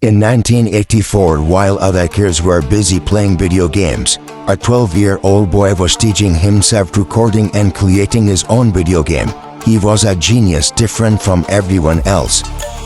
In 1984, while other kids were busy playing video games, a 12-year-old boy was teaching himself recording and creating his own video game. He was a genius, different from everyone else.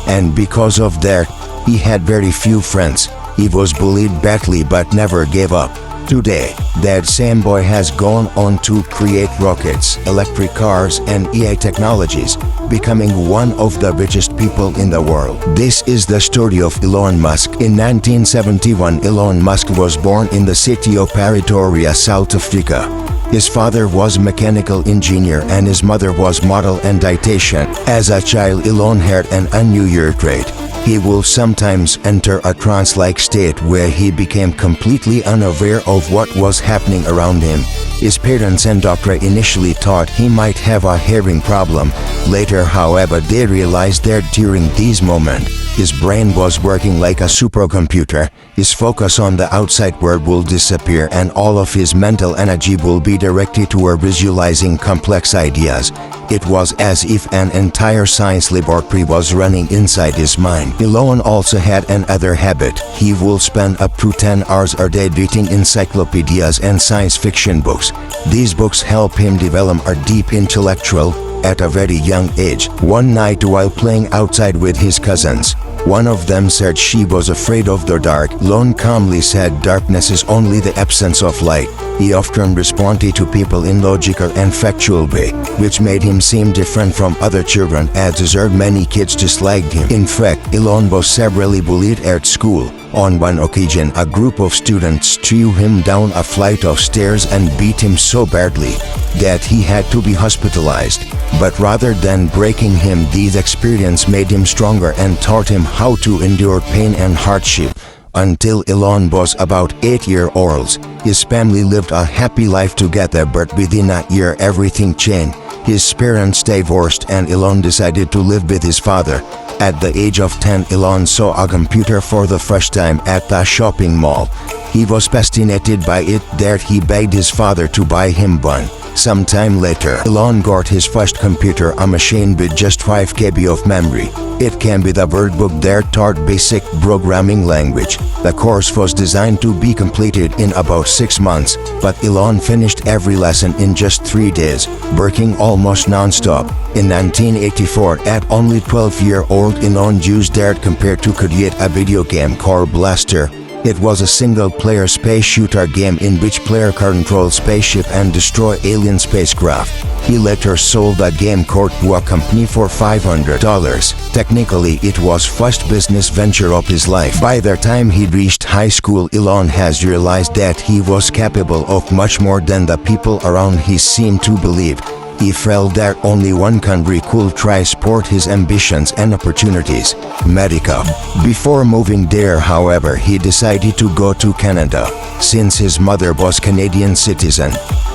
And because of that, he had very few friends. He was bullied badly but never gave up. Today, that same boy has gone on to create rockets, electric cars, and AI technologies, becoming one of the richest people in the world. This is the story of Elon Musk. In 1971, Elon Musk was born in the city of Pretoria, South Africa. His father was a mechanical engineer and his mother was model and dietitian. As a child, Elon had an unusual trait. He will sometimes enter a trance-like state where he became completely unaware of what was happening around him. His parents and doctor initially thought he might have a hearing problem. Later, however, they realized that during these moments, his brain was working like a supercomputer. His focus on the outside world will disappear and all of his mental energy will be directed toward visualizing complex ideas. It was as if an entire science laboratory was running inside his mind. Elon also had another habit. He will spend up to 10 hours a day reading encyclopedias and science fiction books. These books help him develop a deep intellectual at a very young age. One night while playing outside with his cousins, one of them said she was afraid of the dark. Elon calmly said darkness is only the absence of light. He often responded to people in logical and factual way, which made him seem different from other children. As a result, many kids disliked him. In fact, Elon was severely bullied at school. On one occasion, a group of students threw him down a flight of stairs and beat him so badly that he had to be hospitalized. But rather than breaking him, these experiences made him stronger and taught him how to endure pain and hardship. Until Elon was about 8 years old, his family lived a happy life together, but within a year everything changed. His parents divorced and Elon decided to live with his father. At the age of 10, Elon saw a computer for the first time at the shopping mall. He was fascinated by it that he begged his father to buy him one. Sometime later, Elon got his first computer, a machine with just 5 KB of memory. It came with a word book that taught basic programming language. The course was designed to be completed in about 6 months, but Elon finished every lesson in just 3 days, working almost non-stop. In 1984, at only 12-year-old, Elon used that computer to create a video game called Blaster. It was a single-player space shooter game in which player controls spaceship and destroy alien spacecraft. He later sold the game code to a company for $500. Technically, it was first business venture of his life. By the time he reached high school, Elon has realized that he was capable of much more than the people around him seemed to believe. He felt that only one country could try support his ambitions and opportunities: America. Before moving there, however, he decided to go to Canada. Since his mother was Canadian citizen,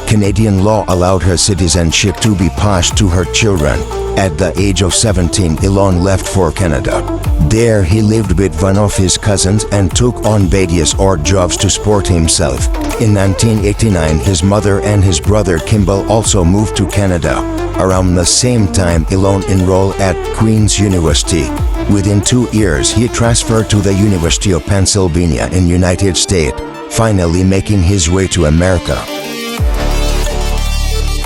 Canadian law allowed her citizenship to be passed to her children. At the age of 17, Elon left for Canada. There he lived with one of his cousins and took on various odd jobs to support himself. In 1989, his mother and his brother Kimball also moved to Canada. Around the same time, Elon enrolled at Queen's University. Within 2 years, he transferred to the University of Pennsylvania in United States, finally making his way to America.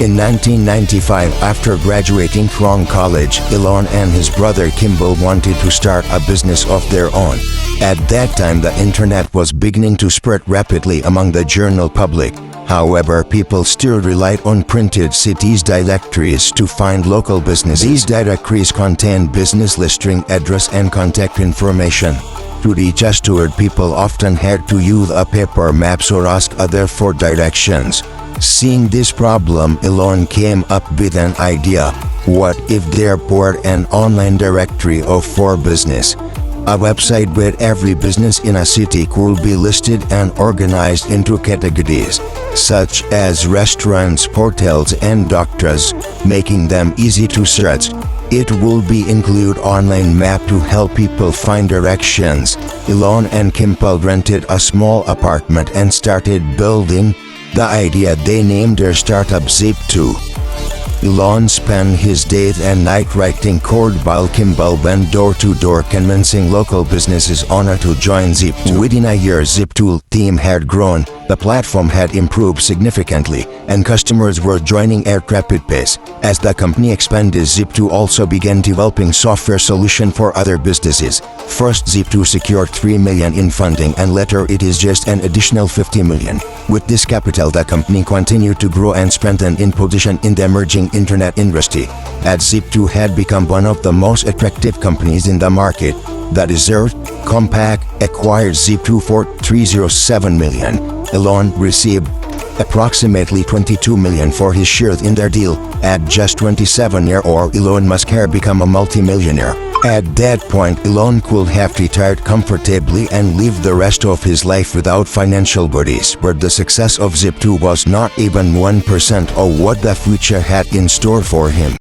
In 1995, after graduating from college, Elon and his brother Kimball wanted to start a business of their own. At that time, the internet was beginning to spread rapidly among the general public. However, people still relied on printed cities directories to find local businesses. These directories contained business listing, address, and contact information. To reach us toward, people often had to use a paper maps or ask others for directions. Seeing this problem, Elon came up with an idea. What if there were an online directory for business? A website where every business in a city could be listed and organized into categories, such as restaurants, hotels, and doctors, making them easy to search. It will be include online map to help people find directions. Elon and Kimball rented a small apartment and started building the idea. They named their startup Zip2. Elon spent his day and night writing code while Kimball went door-to-door convincing local businesses owner to join Zip2. Within a year, Zip2 team had grown, the platform had improved significantly, and customers were joining at rapid pace. As the company expanded, Zip2 also began developing software solution for other businesses. First, Zip2 secured $3 million in funding, and later it is just an additional $50 million. With this capital, the company continued to grow and strengthen its position in the emerging internet industry. As Zip2 had become one of the most attractive companies in the market, the Desert Compact acquired Zip2 for $307 million. Elon received approximately $22 million for his shares in their deal. At just 27 years old, Elon Musk had become a multimillionaire. At that point, Elon could have retired comfortably and lived the rest of his life without financial worries, but the success of Zip2 was not even 1% of what the future had in store for him.